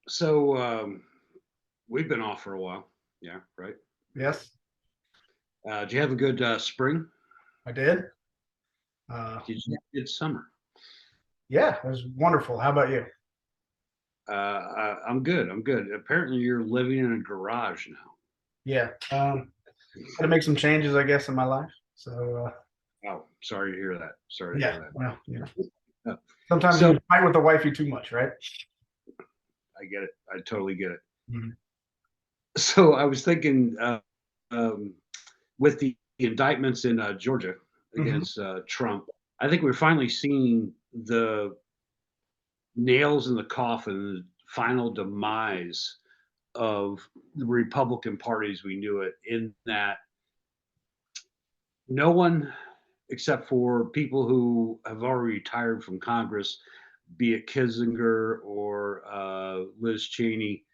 So we've been off for a while. Yeah, right. Yes, Did you have a good spring? I did. Did you have a good summer? Yeah, it was wonderful. How about you? I'm good. I'm good. Apparently, you're living in a garage now. Yeah, had to make some changes, I guess, in my life. So Oh, sorry to hear that. Sorry to yeah, hear well, that. sometimes So you fight with the wifey too much, right? I get it. I totally get it. Mhm. So I was thinking, um, with the indictments in Georgia Mhm. against Trump, I think we're finally seeing the nails in the coffin, the final demise of the Republican Party as we knew it, in that no one, except for people who have already retired from Congress, be it Kissinger or Liz Cheney,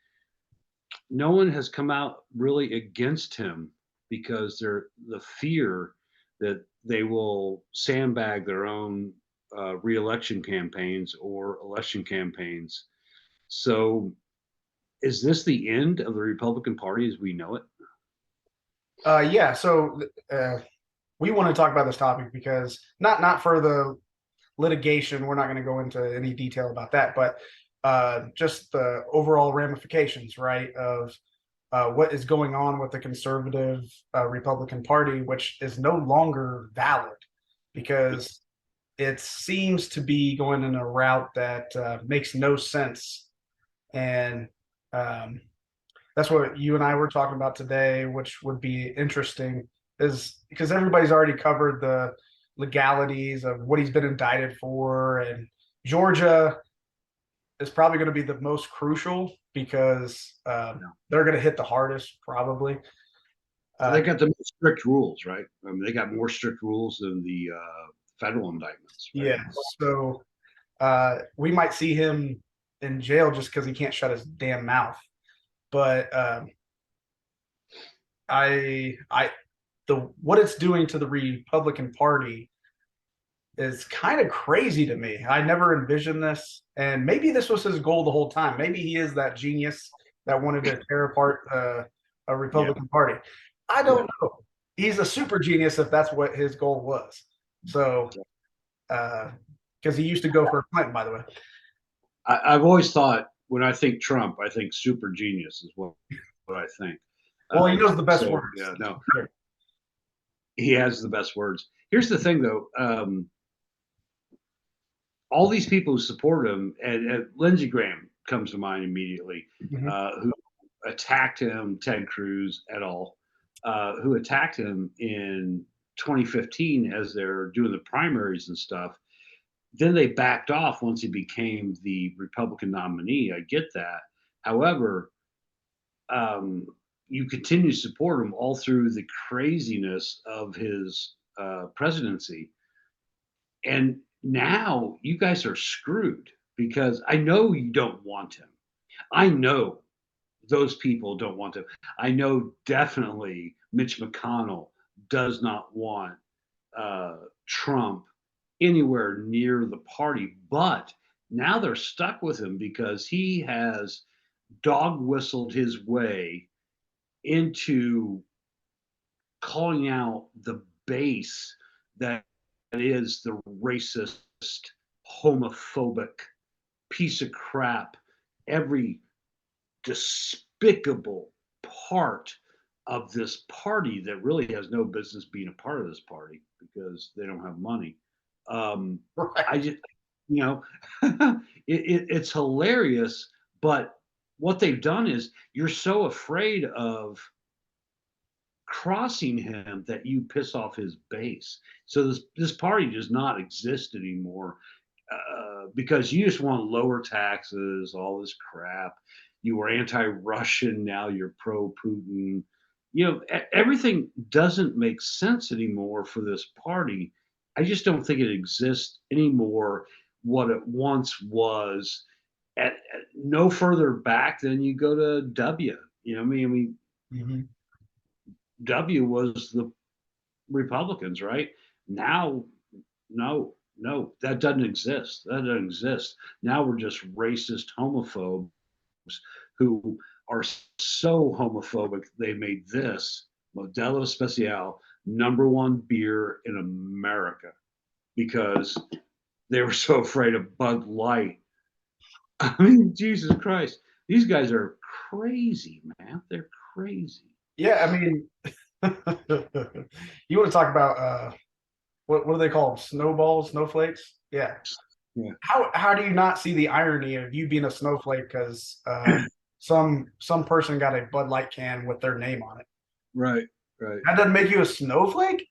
no one has come out really against him because they're the fear that they will sandbag their own reelection campaigns or election campaigns. So, is this the end of the Republican Party as we know it? Yeah, so we want to talk about this topic because not for the litigation. We're not going to go into any detail about that, but just the overall ramifications, right, of what is going on with the conservative Republican Party, which is no longer valid because it seems to be going in a route that makes no sense. And um, that's what you and I were talking about today, which would be interesting, is because everybody's already covered the legalities of what he's been indicted for. And Georgia is probably going to be the most crucial because No. they're going to hit the hardest, probably. They Uh, got the most strict rules, right? I mean, they got more strict rules than the federal indictments, right? yeah. So we might see him in jail just because he can't shut his damn mouth. But I, the what it's doing to the Republican Party is kind of crazy to me. I never envisioned this, and maybe this was his goal the whole time. Maybe he is that genius that wanted to tear apart a Yeah, Republican Party. I yeah. don't know. He's a super genius if that's what his goal was. So, because he used to go for Clinton, by the way. I've always thought when I think Trump, I think super genius is what I think. Well, he knows the best So words. yeah, no, Sure. he has the best words. Here's the thing, though. All these people who support him, and Lindsey Graham comes to mind immediately, Mhm. who attacked him, Ted Cruz et al., who attacked him in 2015 as they're doing the primaries and stuff. Then they backed off once he became the Republican nominee. I get that. However, um, you continue to support him all through the craziness of his presidency. And now you guys are screwed because I know you don't want him. I know those people don't want him. I know definitely Mitch McConnell does not want Trump anywhere near the party, but now they're stuck with him because he has dog whistled his way into calling out the base that is the racist, homophobic piece of crap, every despicable part of this party that really has no business being a part of this party because they don't have money. Um, I Right. just, you know, it's hilarious, but what they've done is you're so afraid of crossing him that you piss off his base. So this party does not exist anymore because you just want lower taxes, all this crap. You were anti-Russian, now you're pro-Putin. Everything doesn't make sense anymore for this party. I just don't think it exists anymore. What it once was, at no further back than you go to W. I mean, Mhm. W was the Republicans, right? Now, no, no, that doesn't exist. That doesn't exist. Now we're just racist homophobes who are so homophobic they made this Modelo Especial #1 beer in America because they were so afraid of Bud Light. I mean, Jesus Christ, these guys are crazy, man. They're crazy. Yeah, I mean, you want to talk about what do they call them? Snowballs, snowflakes? Yeah. Yeah. How do you not see the irony of you being a snowflake because some person got a Bud Light can with their name on it? Right. Right. That doesn't make you a snowflake.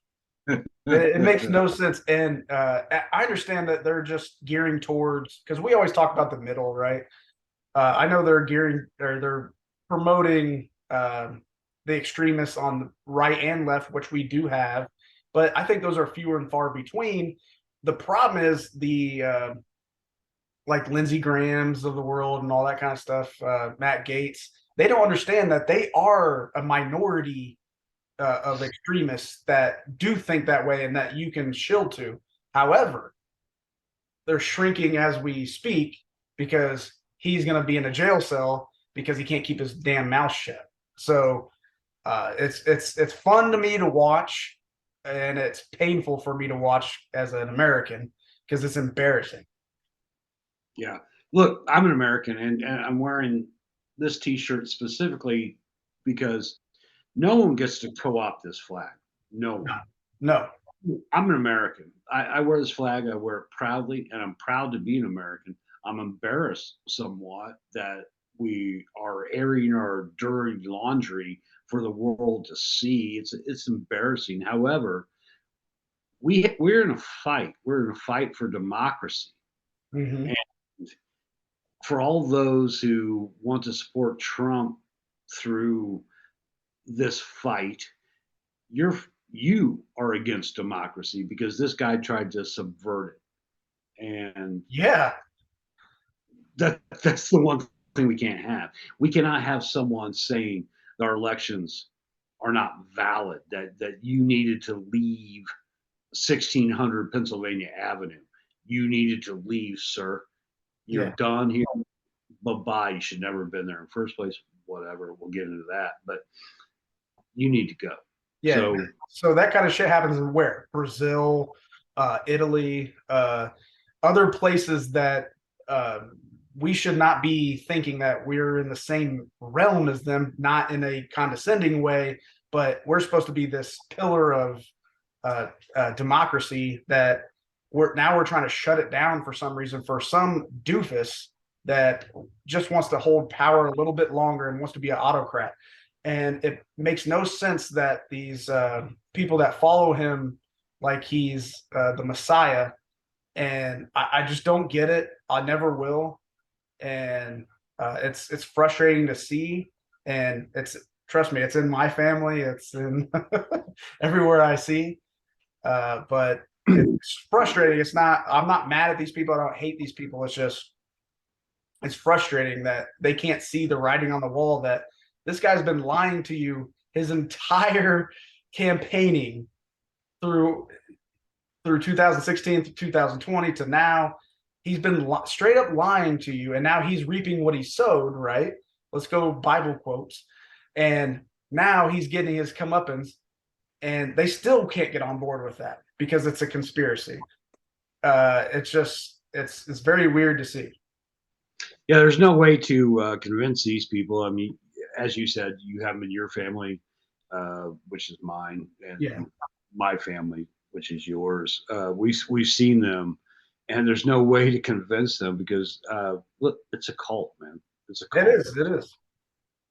It makes no sense. And I understand that they're just gearing towards because we always talk about the middle, right? I know they're gearing or they're promoting the extremists on the right and left, which we do have, but I think those are fewer and far between. The problem is the like Lindsey Graham's of the world and all that kind of stuff, Matt Gates. They don't understand that they are a minority of extremists that do think that way and that you can shill to. However, they're shrinking as we speak because he's going to be in a jail cell because he can't keep his damn mouth shut. So it's fun to me to watch, and it's painful for me to watch as an American because it's embarrassing. Yeah. Look, I'm an American and I'm wearing this T-shirt specifically because no one gets to co-opt this flag. No No, one. no. I'm an American. I wear this flag. I wear it proudly, and I'm proud to be an American. I'm embarrassed somewhat that we are airing our dirty laundry for the world to see. It's embarrassing. However, we're in a fight. We're in a fight for democracy, Mm-hmm. and for all those who want to support Trump through this fight, you are against democracy because this guy tried to subvert it, and Yeah, that's the one thing we can't have. We cannot have someone saying our elections are not valid. That you needed to leave 1600 Pennsylvania Avenue. You needed to leave, sir. You're yeah. done here. Bye bye. You should never have been there in the first place. Whatever. We'll get into that, but you need to go. Yeah. So So that kind of shit happens in where? Brazil, Italy, other places that uh, we should not be thinking that we're in the same realm as them, not in a condescending way, but we're supposed to be this pillar of democracy that we're trying to shut it down for some reason for some doofus that just wants to hold power a little bit longer and wants to be an autocrat. And it makes no sense that these people that follow him like he's the Messiah, and I just don't get it. I never will, and it's frustrating to see, and it's trust me, it's in my family, it's in everywhere I see, but it's frustrating. It's not. I'm not mad at these people. I don't hate these people. It's just it's frustrating that they can't see the writing on the wall that this guy's been lying to you his entire campaigning through 2016 to 2020 to now. He's been straight up lying to you, and now he's reaping what he sowed. Right? Let's go Bible quotes, and now he's getting his comeuppance, and they still can't get on board with that because it's a conspiracy. It's just it's very weird to see. yeah, there's no way to convince these people. I mean, as you said, you have them in your family, which is mine, Yeah, and my family, which is yours. We've seen them, and there's no way to convince them because look, it's a cult, man. It's a it cult, is. It is.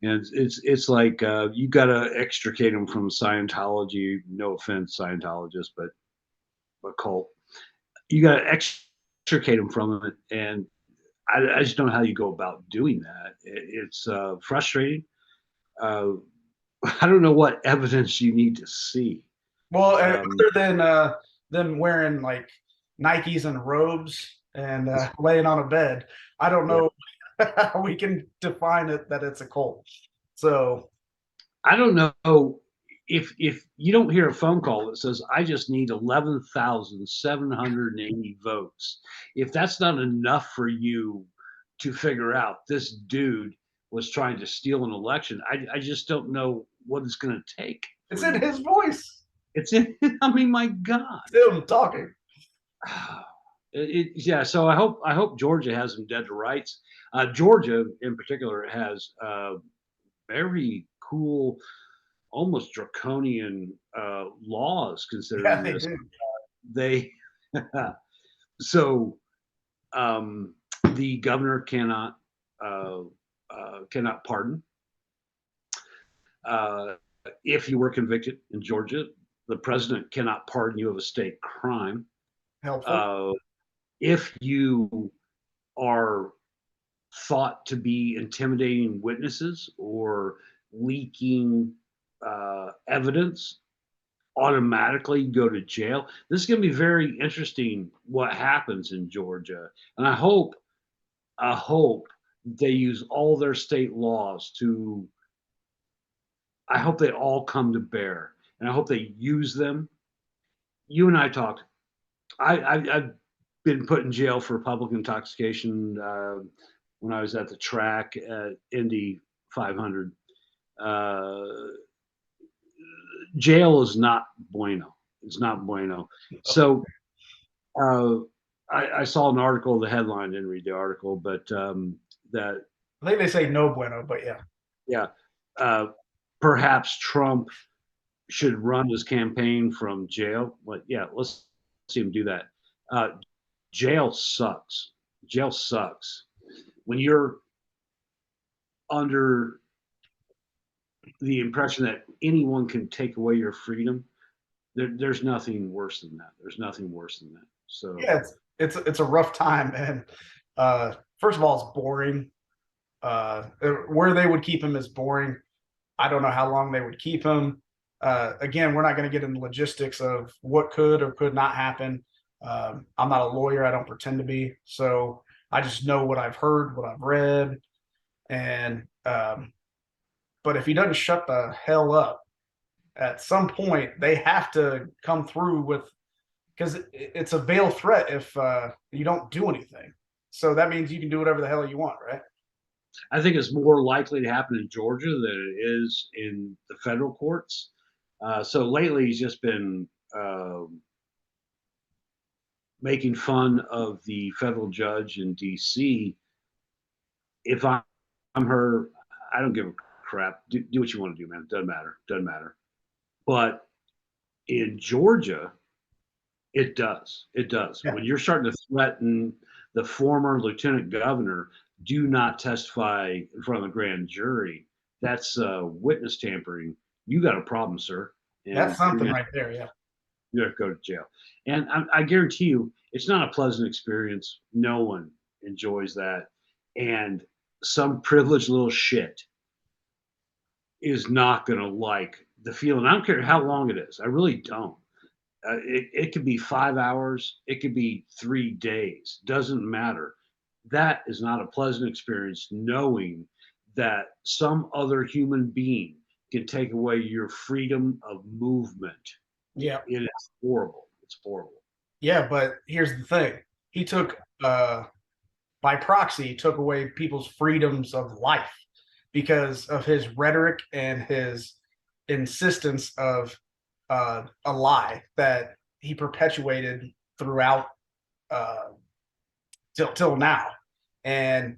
and it's like you got to extricate them from Scientology. No offense, Scientologists, but a cult. You got to extricate them from it, and I just don't know how you go about doing that. It's frustrating. Uh, I don't know what evidence you need to see. Well, Um, other than them wearing like Nikes and robes and laying on a bed, I don't yeah, know how we can define it that it's a cult. So I don't know if you don't hear a phone call that says I just need 11,780 votes. If that's not enough for you to figure out this dude was trying to steal an election. I just don't know what it's going to take It's for in you. his voice. It's in. I mean, my God. It's him talking. Yeah. So I hope Georgia has them dead to rights. Georgia, in particular, has very cool, almost draconian laws Yeah, considering they this. do. They so um, the governor uh, cannot pardon uh, if you were convicted in Georgia. The president cannot pardon you of a state crime. Helpful. Uh, if you are thought to be intimidating witnesses or leaking evidence, automatically go to jail. This is going to be very interesting what happens in Georgia, and I hope they use all their state laws to. I hope they all come to bear, and I hope they use them. You and I talked. I've been put in jail for public intoxication when I was at the track at Indy 500. Uh, Jail is not bueno. It's not bueno. So uh, I saw an article. The headline, didn't read the article, but that I think they say no bueno, but yeah. yeah, uh, perhaps Trump should run his campaign from jail. But yeah, let's see him do that. Uh, Jail sucks. Jail sucks. When you're under the impression that anyone can take away your freedom, there's nothing worse than that. There's nothing worse than that. So Yeah, it's a rough time, and first of all, it's boring. Where they would keep him is boring. I don't know how long they would keep him. Again, we're not going to get into logistics of what could or could not happen. I'm not a lawyer. I don't pretend to be. So I just know what I've heard, what I've read, and but if he doesn't shut the hell up, at some point they have to come through with, because it's a veiled threat if you don't do anything. So that means you can do whatever the hell you want, right? I think it's more likely to happen in Georgia than it is in the federal courts. So lately, he's just been making fun of the federal judge in D.C. If I'm her, I don't give a crap. Do what you want to do, man. Doesn't matter. Doesn't matter. But in Georgia, it does. It does. Yeah, When you're starting to threaten the former lieutenant governor, do not testify in front of the grand jury. That's witness tampering. You got a problem, sir, that's and something right there. Yeah, you're gonna go to jail. And I guarantee you, it's not a pleasant experience. No one enjoys that, and some privileged little shit is not gonna like the feeling. I don't care how long it is. I really don't. It could be 5 hours. It could be 3 days. Doesn't matter. That is not a pleasant experience knowing that some other human being can take away your freedom of movement. yeah, It is horrible. It's horrible. yeah. But here's the thing: he took by proxy took away people's freedoms of life because of his rhetoric and his insistence of a lie that he perpetuated throughout uh, till now. And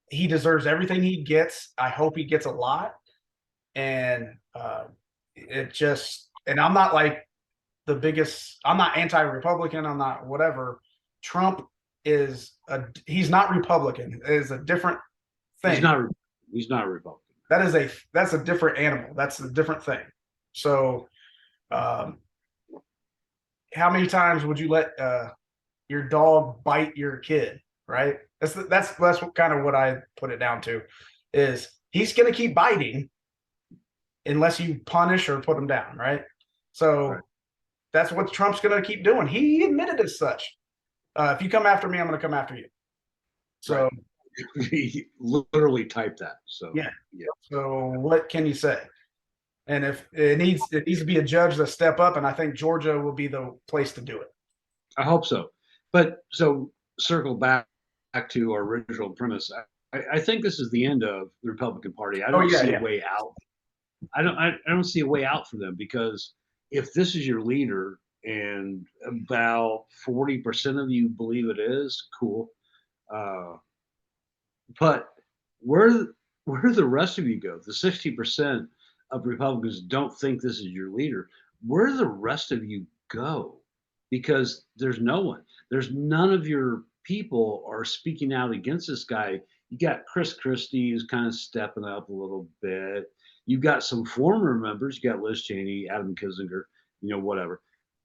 he deserves everything he gets. I hope he gets a lot. And it just, and I'm not like the biggest, I'm not anti-Republican. I'm not whatever. Trump he's not Republican. It is a different He's thing. not. He's not a Republican. That's a different animal. That's a different thing. So, um, how many times would you let your dog bite your kid? Right. That's kind of what I put it down to. Is he's going to keep biting unless you punish or put him down. Right. So Right. that's what Trump's going to keep doing. He admitted as such. If you come after me, I'm going to come after you. So Right. He literally typed that. So yeah. yeah. So what can you say? And if it needs to be a judge that step up, and I think Georgia will be the place to do it. I hope so. But so circle back to our original premise. I think this is the end of the Republican Party. I Oh don't yeah, see a yeah, way out. I don't see a way out for them because if this is your leader and about 40% of you believe it is, cool. Uh, but where where the rest of you go, the 60% of Republicans don't think this is your leader. Where do the rest of you go? Because there's no one. There's none of your people are speaking out against this guy. You got Chris Christie who's kind of stepping up a little bit. You've got some former members. You got Liz Cheney, Adam Kinzinger, whatever.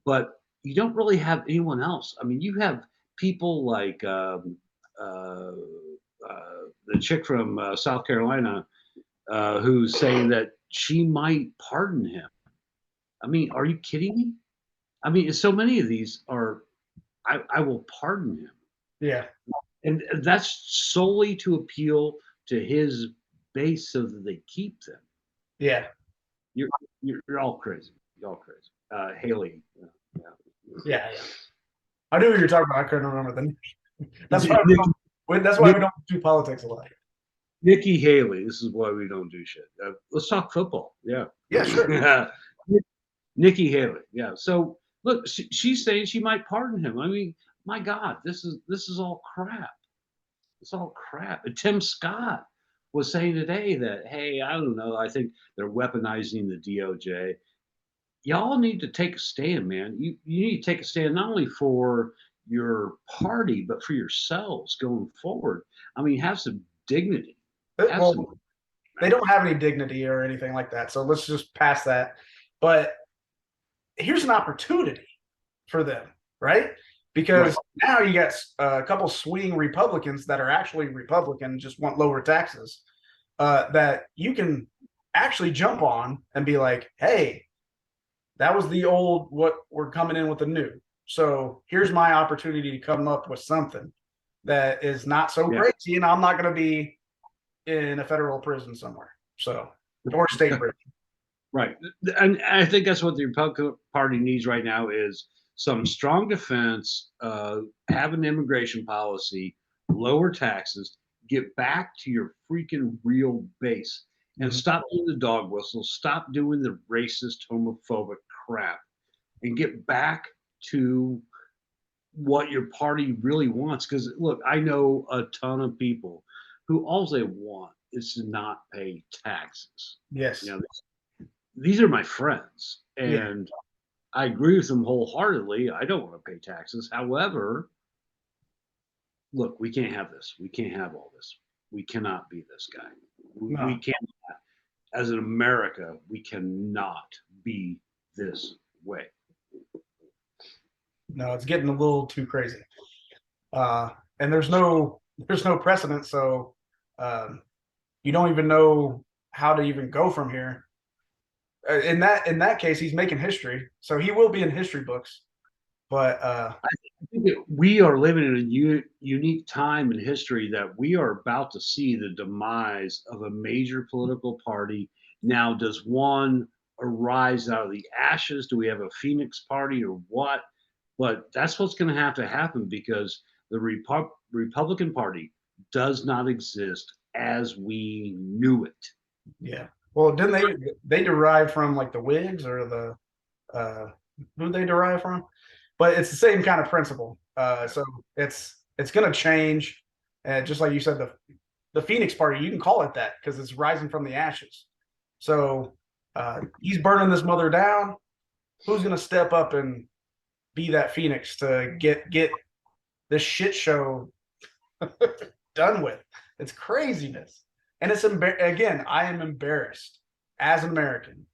But you don't really have anyone else. I mean, you have people like uh, the chick from South Carolina who's saying that she might pardon him. I mean, are you kidding me? I mean, so many of these are, I will pardon him. yeah, And that's solely to appeal to his base so that they keep them. yeah, You're, you're all crazy. You're all crazy. Haley. yeah, yeah. I knew what you were talking about. I couldn't remember the name. That's why we Nick, don't. That's why we don't do politics a lot. Nikki Haley. This is why we don't do shit. Let's talk football. Yeah. Yeah, sure. Nikki Haley. Yeah. So look, she's saying she might pardon him. I mean, my God, this is all crap. It's all crap. And Tim Scott was saying today that, hey, I don't know. I think they're weaponizing the DOJ. Y'all need to take a stand, man. You need to take a stand not only for your party but for yourselves going forward. I mean, have some dignity. Have some. Well, they don't have any dignity or anything like that. So let's just pass that. But here's an opportunity for them, right? Right. Because now you got a couple swing Republicans that are actually Republican, just want lower taxes, that you can actually jump on and be like, hey, that was the old, what we're coming in with the new. So here's my opportunity to come up with something that is not so Yeah. crazy, and I'm not going to be in a federal prison somewhere. So, or state prison. Right. And I think that's what the Republican Party needs right now is some strong defense, have an immigration policy, lower taxes, get back to your freaking real base and stop doing the dog whistle, stop doing the racist, homophobic crap, and get back to what your party really wants. Because look, I know a ton of people who all they want is to not pay taxes. Yes. You know, these are my friends, Yeah. and I agree with them wholeheartedly. I don't want to pay taxes. However, look, we can't have this. We can't have all this. We cannot be this guy. We No. can't, as an America, we cannot be this way. No, it's getting a little too crazy. And there's no precedent, so you don't even know how to even go from here. In that case, he's making history, so he will be in history books. But I think that we are living in a unique time in history that we are about to see the demise of a major political party. Now, does one arise out of the ashes? Do we have a phoenix party or what? But that's what's going to happen because the Republican Party does not exist as we knew it. yeah, well, didn't they derive from like the Whigs or the who they derive from? But it's the same kind of principle. So it's going to change, and just like you said, the Phoenix Party, you can call it that because it's rising from the ashes. So he's burning this mother down. Who's going to step up and be that Phoenix to get this shit show done with? It's craziness, and it's again. I am embarrassed as an American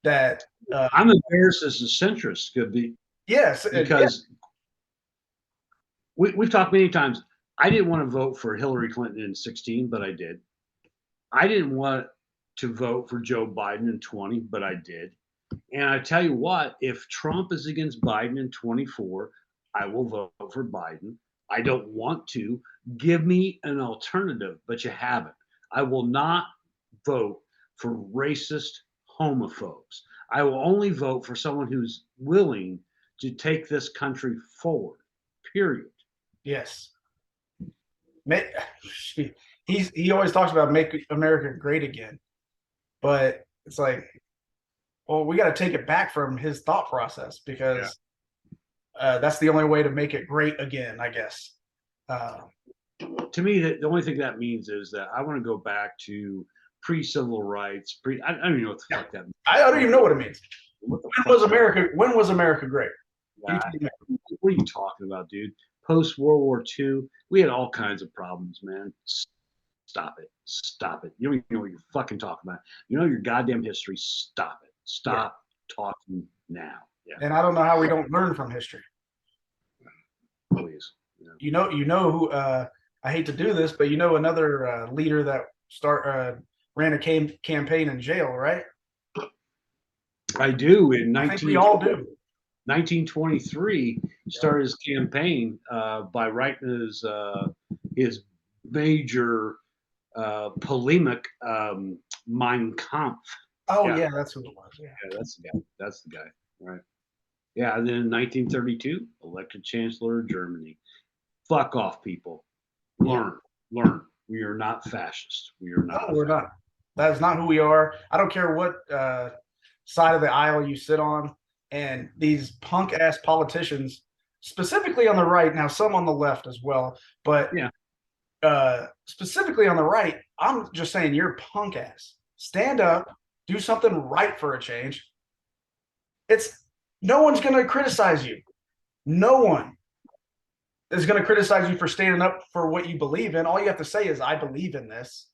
that I'm embarrassed as a centrist could be yes, because we've talked many times. I didn't want to vote for Hillary Clinton in 16, but I did. I didn't want to vote for Joe Biden in 20, but I did. And I tell you what, if Trump is against Biden in 24, I will vote for Biden. I don't want to. Give me an alternative, but you haven't. I will not vote for racist homophobes. I will only vote for someone who's willing to take this country forward, period. yes. he always talks about make America great again, but it's like, well, we got to take it back from his thought process because that's the only way to make it great again, I guess. To me, the only thing that means is that I want to go back to pre-civil rights. I don't even know what the fuck that means. I don't even know what it means. What the When was fuck? America? When was America great? What are you talking about, dude? Post World War II, we had all kinds of problems, man. Stop it. Stop it. You don't even know what you're fucking talking about. You know your goddamn history. Stop it. Stop talking now. Yeah, And I don't know how we don't learn from history. please. Yeah. You know who? I hate to do this, but you know another leader that ran a campaign in jail, right? I do. In I think we all do. 1923, started his campaign by writing his major polemic, Mein Kampf. Oh yeah, that's who it was. Yeah, that's the guy. That's the guy. Right. Yeah, and then in 1932, elected Chancellor of Germany. Fuck off, people. Learn. We are not fascist. We are not. No, we're not. That is not who we are. I don't care what side of the aisle you sit on. And these punk ass politicians, specifically on the right, now some on the left as well, but specifically on the right, I'm just saying you're punk ass. Stand up, do something right for a change. It's no one's going to criticize you. No one is going to criticize you for standing up for what you believe in. All you have to say is, I believe in this.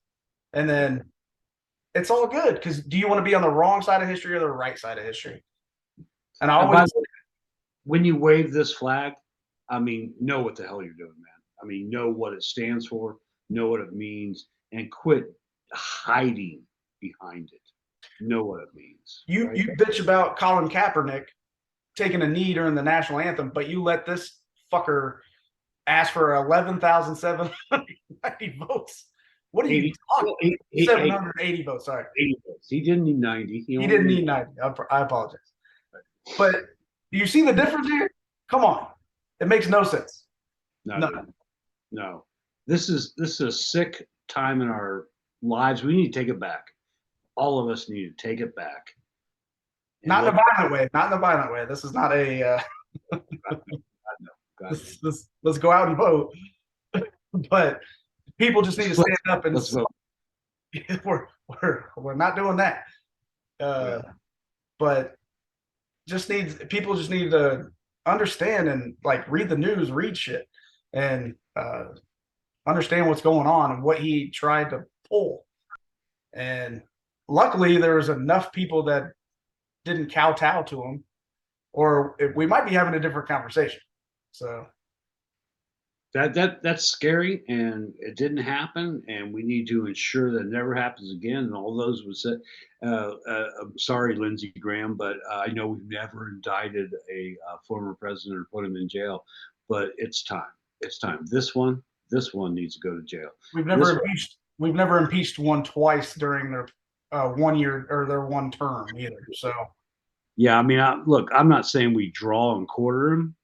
And then it's all good. Because do you want to be on the wrong side of history or the right side of history? And I always, when you wave this flag, I mean, know what the hell you're doing, man. I mean, know what it stands for, know what it means, and quit hiding behind it. Know what it means. You bitch about Colin Kaepernick taking a knee during the national anthem, but you let this fucker ask for 11,790 votes. What are you talking? 780 votes. Sorry, 80 votes. He didn't need 90. He didn't need 90. I apologize. But do you see the difference here? Come on, it makes no sense. No. This is a sick time in our lives. We need to take it back. All of us need to take it back. Not in a violent way. Not in a violent way. This is not a. Let's go out and vote. But people just need to stand up and. Let's vote. We're not doing that. But people just need to understand and like read the news, read shit, and understand what's going on and what he tried to pull. And luckily, there was enough people that didn't kowtow to him, or we might be having a different conversation. So that's scary, and it didn't happen, and we need to ensure that it never happens again. And all those would say, I'm sorry, Lindsey Graham, but I know we've never indicted a former president or put him in jail, but it's time. It's time. This one needs to go to jail. We've never impeached one twice during their 1 year or their one term either. So yeah, I mean, look, I'm not saying we draw and quarter him,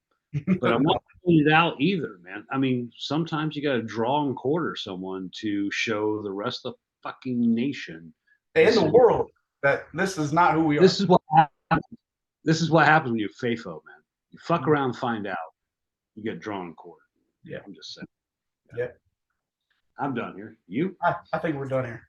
but I'm not pulling it out either, man. I mean, sometimes you got to draw and quarter someone to show the rest of the fucking nation and the world that this is not who we are. This is what happens. This is what happens when you FAFO, man. You fuck around and find out. You get drawn and quartered. Yeah, I'm just saying. Yeah. I'm done here. You? I think we're done here.